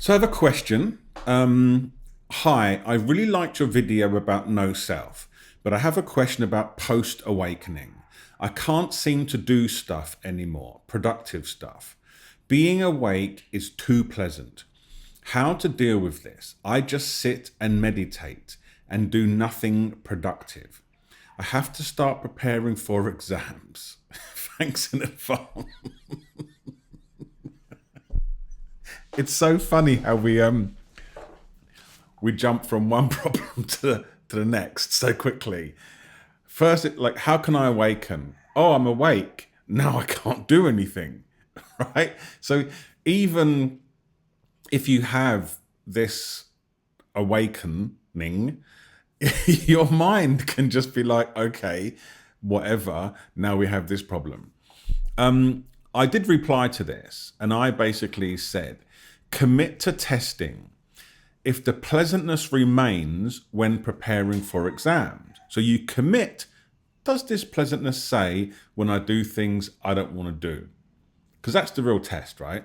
So I have a question. Hi, I really liked your video about no self, but I have a question about post awakening. I can't seem to do stuff anymore, productive stuff. Being awake is too pleasant. How to deal with this? I just sit and meditate and do nothing productive. I have to start preparing for exams. Thanks in advance. It's so funny how we jump from one problem to the next so quickly. First, like, how can I awaken? Oh, I'm awake. Now I can't do anything, right? So even if you have this awakening, your mind can just be like, okay, whatever. Now we have this problem. I did reply to this, and I basically said, commit to testing if the pleasantness remains when preparing for exams. So you commit, does this pleasantness say when I do things I don't want to do? Because that's the real test, right?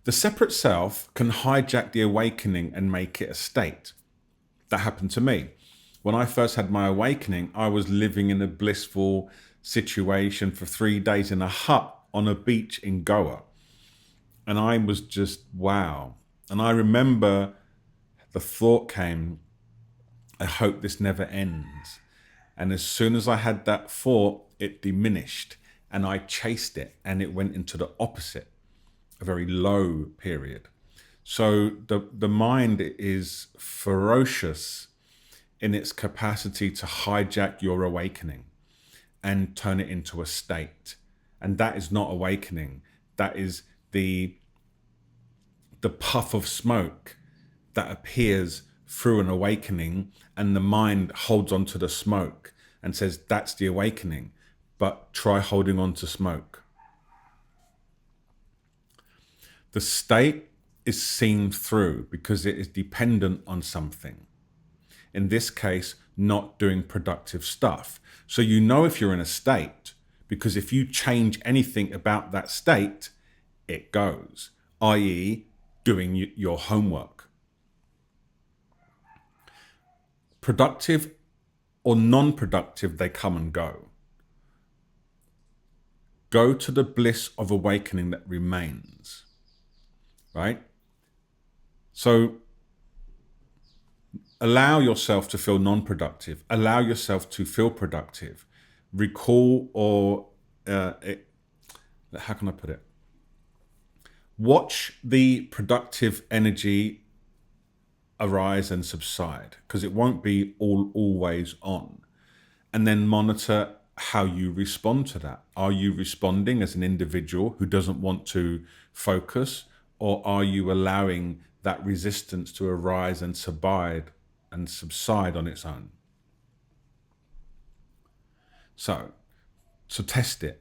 The separate self can hijack the awakening and make it a state. That happened to me. When I first had my awakening, I was living in a blissful situation for 3 days in a hut on a beach in Goa. And I was just, wow. And I remember the thought came, I hope this never ends. And as soon as I had that thought, it diminished and I chased it and it went into the opposite, a very low period. So the mind is ferocious in its capacity to hijack your awakening and turn it into a state. And that is not awakening. That is the puff of smoke that appears through an awakening, and the mind holds on to the smoke and says, that's the awakening, but try holding on to smoke. The state is seen through because it is dependent on something. In this case, not doing productive stuff. So you know if you're in a state, because if you change anything about that state, it goes, i.e., doing your homework. Productive or non-productive, they come and go. Go to the bliss of awakening that remains, right? So allow yourself to feel non-productive. Allow yourself to feel productive. Recall or, how can I put it? Watch the productive energy arise and subside, because it won't be always on. And then monitor how you respond to that. Are you responding as an individual who doesn't want to focus, or are you allowing that resistance to arise and subside on its own? So test it.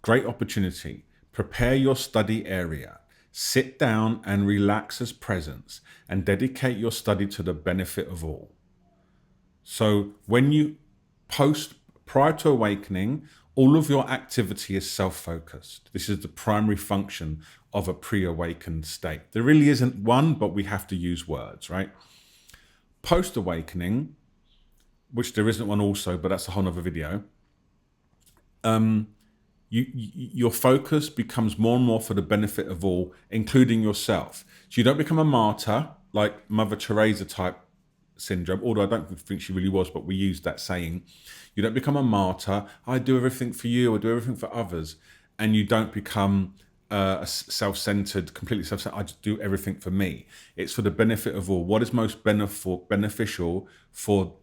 Great opportunity. Prepare your study area. Sit down and relax as presence and dedicate your study to the benefit of all. So when you prior to awakening, all of your activity is self-focused. This is the primary function of a pre-awakened state. There really isn't one, but we have to use words, right? Post-awakening, which there isn't one also, but that's a whole nother video, your focus becomes more and more for the benefit of all, including yourself. So you don't become a martyr like Mother Teresa type syndrome, although I don't think she really was, but we use that saying. You don't become a martyr. I do everything for you, I do everything for others. And you don't become a self-centered, completely self-centered, I just do everything for me. It's for the benefit of all. What is most beneficial for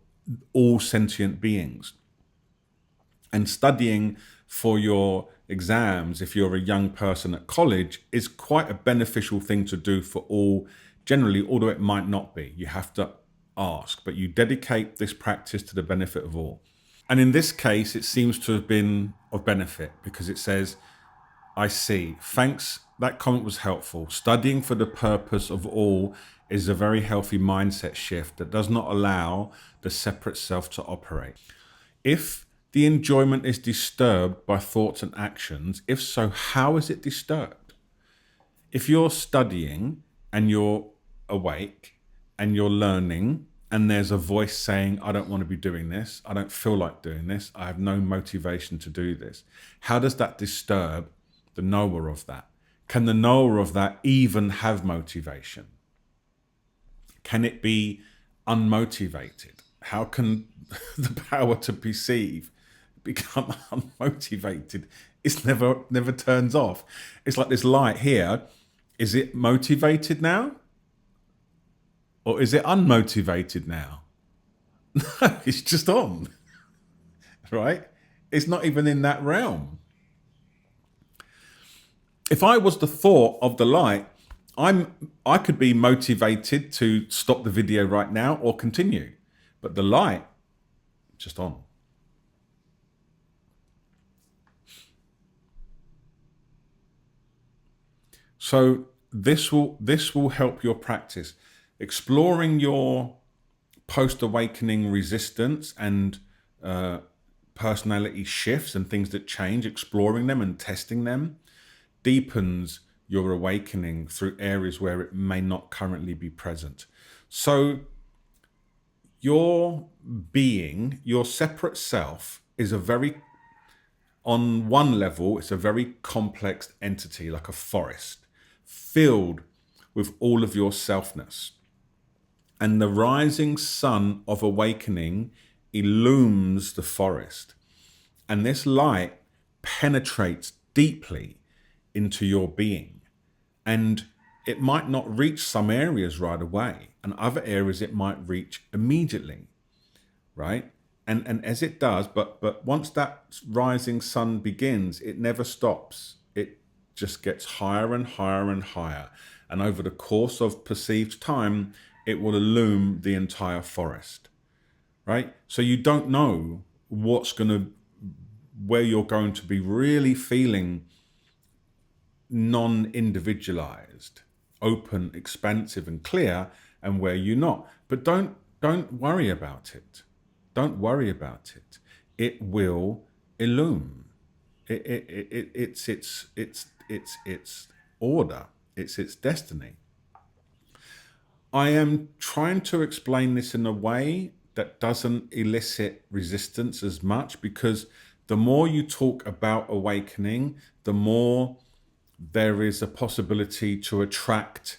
all sentient beings? And studying for your exams, if you're a young person at college, is quite a beneficial thing to do for all, generally, although it might not be. You have to ask, but you dedicate this practice to the benefit of all. And in this case, it seems to have been of benefit, because it says, I see, thanks, that comment was helpful. Studying for the purpose of all is a very healthy mindset shift that does not allow the separate self to operate. If the enjoyment is disturbed by thoughts and actions, if so, how is it disturbed? if you're studying and you're awake and you're learning and there's a voice saying, I don't want to be doing this, I don't feel like doing this, I have no motivation to do this, how does that disturb the knower of that? Can the knower of that even have motivation? Can it be unmotivated? How can the power to perceive become unmotivated? It's never turns off. It's like this light here. Is it motivated now? Or is it unmotivated now? No, it's just on, right? It's not even in that realm. If I was the thought of the light, I could be motivated to stop the video right now or continue, but the light, just on. So this will help your practice, exploring your post-awakening resistance and personality shifts and things that change, exploring them and testing them deepens your awakening through areas where it may not currently be present. So your being, your separate self, is on one level, it's a very complex entity, like a forest, filled with all of your selfness. And the rising sun of awakening illumes the forest. And this light penetrates deeply into your being. And it might not reach some areas right away, and other areas it might reach immediately, right? And as it does, but once that rising sun begins, it never stops. It just gets higher and higher and higher. And over the course of perceived time, it will illume the entire forest, right? So you don't know where you're going to be really feeling non-individualized, open, expansive and clear, and where you're not. But don't worry about it. Don't worry about it. It will illume. It's its order. It's its destiny. I am trying to explain this in a way that doesn't elicit resistance as much, because the more you talk about awakening, the more there is a possibility to attract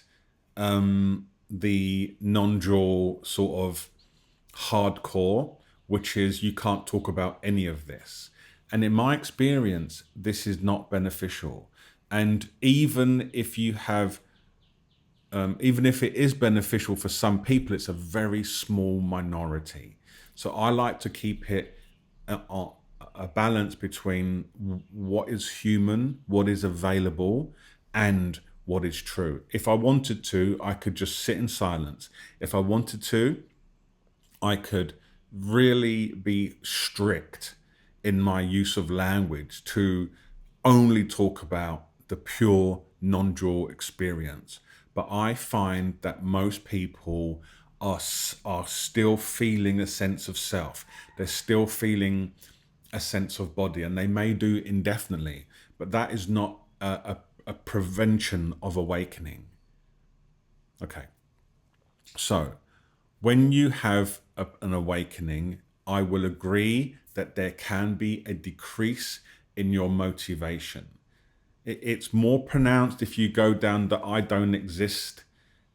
the non-dual sort of hardcore, which is you can't talk about any of this. And in my experience, this is not beneficial. And even if you have, even if it is beneficial for some people, it's a very small minority. So I like to keep it a balance between what is human, what is available, and what is true. If I wanted to, I could just sit in silence. If I wanted to, I could really be strict in my use of language to only talk about the pure non-dual experience. But I find that most people are still feeling a sense of self. They're still feeling a sense of body, and they may do indefinitely, but that is not a prevention of awakening. Okay, so when you have an awakening, I will agree that there can be a decrease in your motivation. It's more pronounced if you go down the I don't exist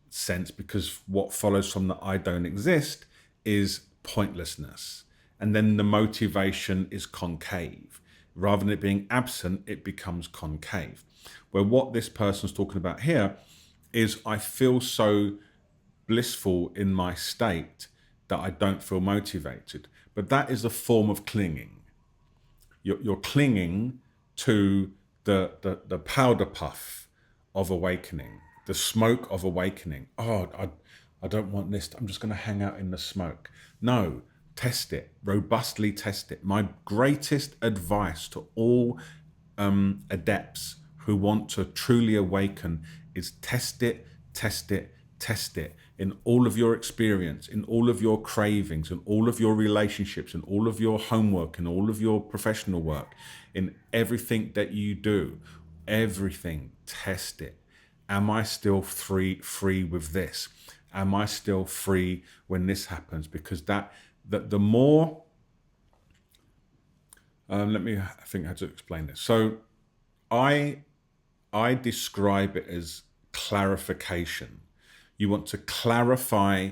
sense, because what follows from the I don't exist is pointlessness. And then the motivation is concave. Rather than it being absent, it becomes concave. Where what this person's talking about here is, I feel so blissful in my state that I don't feel motivated. But that is a form of clinging. You're clinging to the powder puff of awakening, the smoke of awakening. Oh, I don't want this. I'm just going to hang out in the smoke. No, test it, robustly test it. My greatest advice to all adepts who want to truly awaken is test it, test it, test it in all of your experience, in all of your cravings, in all of your relationships, in all of your homework, in all of your professional work, in everything that you do. Everything, test it. Am I still free with this? Am I still free when this happens? Because the more, I think how to explain this. So I describe it as clarification. You want to clarify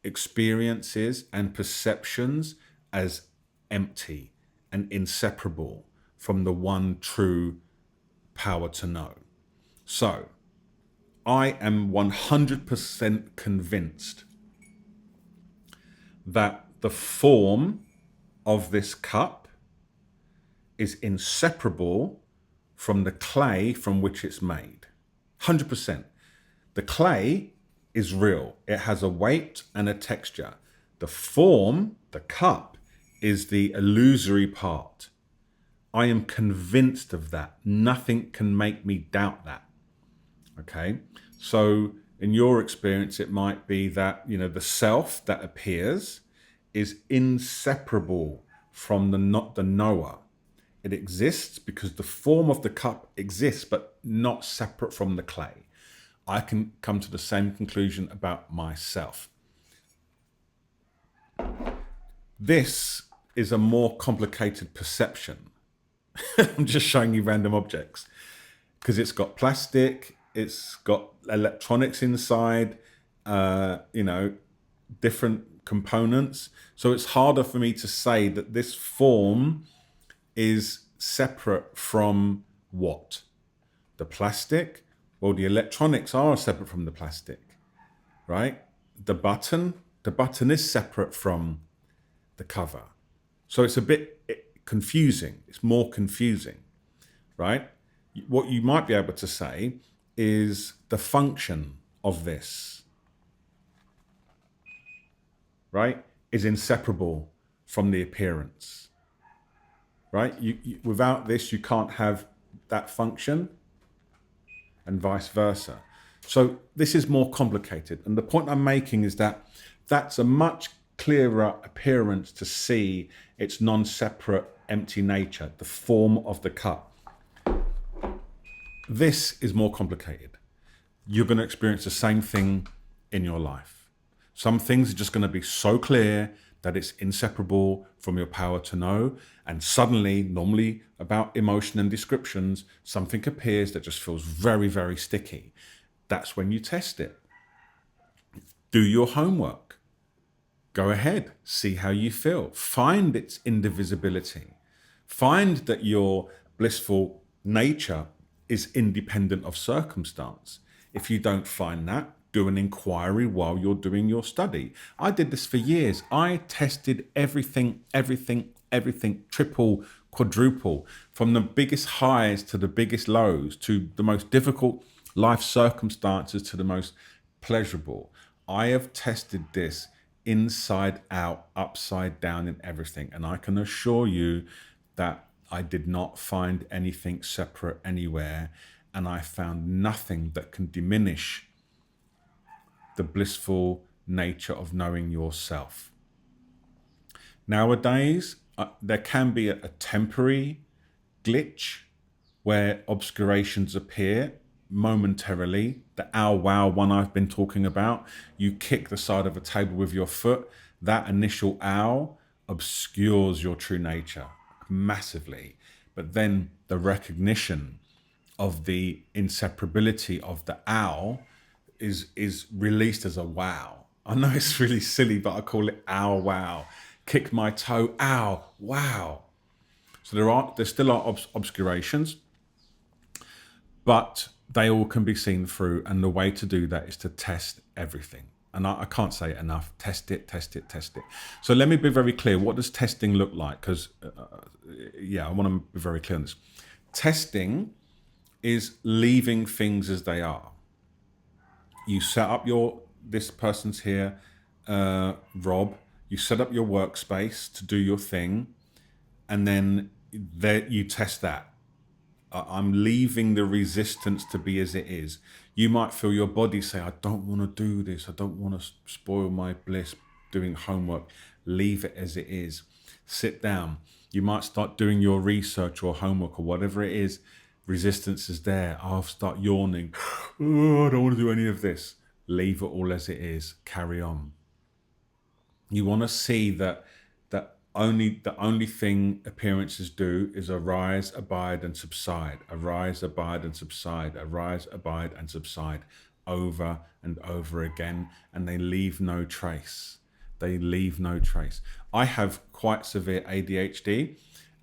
experiences and perceptions as empty and inseparable from the one true power to know. So I am 100% convinced that the form of this cup is inseparable from the clay from which it's made. 100%. The clay is real. It has a weight and a texture. The form, the cup, is the illusory part. I am convinced of that. Nothing can make me doubt that. Okay? So in your experience, it might be that, the self that appears is inseparable from the knower. It exists because the form of the cup exists, but not separate from the clay. I can come to the same conclusion about myself. This is a more complicated perception. I'm just showing you random objects because it's got plastic, it's got electronics inside, different components. So it's harder for me to say that this form is separate from what? The plastic? Well, the electronics are separate from the plastic, right? The button is separate from the cover. So it's a bit confusing. It's more confusing, right? What you might be able to say is the function of this, right, is inseparable from the appearance, right? Without this, you can't have that function, and vice versa. So this is more complicated. And the point I'm making is that that's a much clearer appearance to see its non-separate empty nature, the form of the cup. This is more complicated. You're going to experience the same thing in your life. Some things are just going to be so clear that it's inseparable from your power to know. And suddenly, normally about emotion and descriptions, something appears that just feels very, very sticky. That's when you test it. Do your homework. Go ahead, see how you feel. Find its indivisibility. Find that your blissful nature is independent of circumstance. If you don't find that, do an inquiry while you're doing your study. I did this for years. I tested everything, triple, quadruple, from the biggest highs to the biggest lows, to the most difficult life circumstances to the most pleasurable. I have tested this inside out, upside down, and everything. And I can assure you that I did not find anything separate anywhere. And I found nothing that can diminish the blissful nature of knowing yourself. Nowadays, there can be a temporary glitch where obscurations appear momentarily. The ow wow one I've been talking about, you kick the side of a table with your foot, that initial ow obscures your true nature massively. But then the recognition of the inseparability of the ow is released as a wow. I know it's really silly, but I call it ow wow. Kick my toe, ow, wow. So there still are obscurations, but they all can be seen through. And the way to do that is to test everything. And I can't say it enough. Test it, test it, test it. So let me be very clear. What does testing look like? Because, I want to be very clear on this. Testing is leaving things as they are. You set up this person's here, Rob. You set up your workspace to do your thing, and then you test that. I'm leaving the resistance to be as it is. You might feel your body say, I don't want to do this. I don't want to spoil my bliss doing homework. Leave it as it is. Sit down. You might start doing your research or homework or whatever it is. Resistance is there. I'll start yawning. Oh, I don't want to do any of this. Leave it all as it is. Carry on. You want to see that the only thing appearances do is arise, abide, and subside. Arise, abide, and subside. Arise, abide, and subside over and over again, and they leave no trace. They leave no trace. I have quite severe ADHD,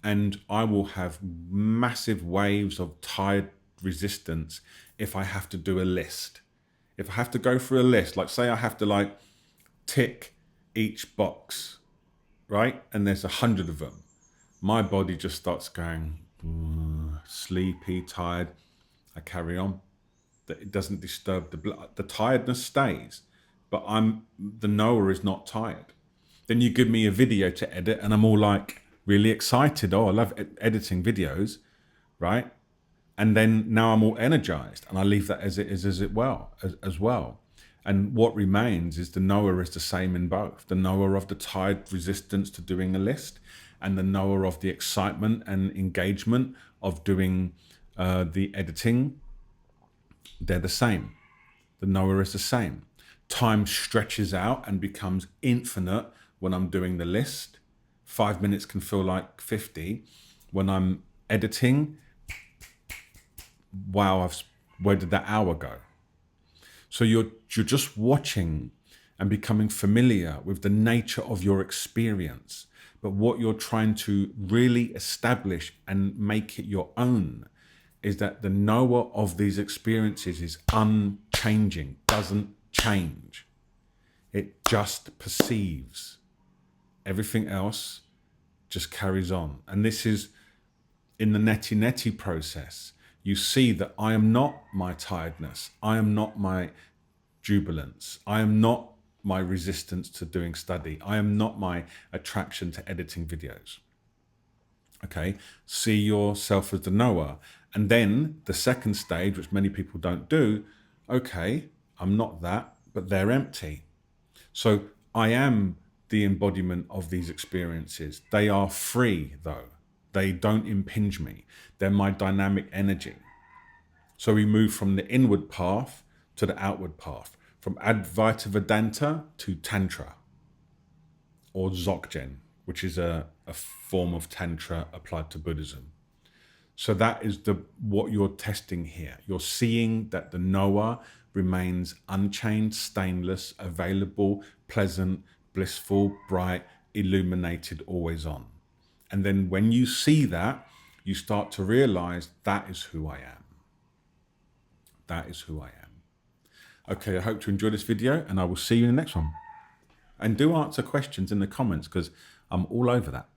and I will have massive waves of tired resistance if I have to do a list. If I have to go through a list, like say I have to like tick each box, right? And there's 100 of them. My body just starts going sleepy, tired. I carry on. That it doesn't disturb the blood. The tiredness stays, but the knower is not tired. Then you give me a video to edit, and I'm all like really excited. Oh, I love editing videos, right? And then now I'm all energized, and I leave that as it is, as well. And what remains is the knower is the same in both. The knower of the tired resistance to doing a list, and the knower of the excitement and engagement of doing the editing. They're the same. The knower is the same. Time stretches out and becomes infinite when I'm doing the list. 5 minutes can feel like 50. When I'm editing, wow, where did that hour go? So you're just watching and becoming familiar with the nature of your experience. But what you're trying to really establish and make it your own is that the knower of these experiences is unchanging, doesn't change. It just perceives. Everything else just carries on. And this is in the neti process. You see that I am not my tiredness. I am not my jubilance. I am not my resistance to doing study. I am not my attraction to editing videos. Okay, see yourself as the knower. And then the second stage, which many people don't do, okay, I'm not that, but they're empty. So I am the embodiment of these experiences. They are free though. They don't impinge me. They're my dynamic energy. So we move from the inward path to the outward path, from Advaita Vedanta to Tantra, or Dzogchen, which is a form of Tantra applied to Buddhism. So that is what you're testing here. You're seeing that the knower remains unchanged, stainless, available, pleasant, blissful, bright, illuminated, always on. And then when you see that, you start to realize that is who I am. That is who I am. Okay, I hope to enjoy this video, and I will see you in the next one. And do answer questions in the comments, because I'm all over that.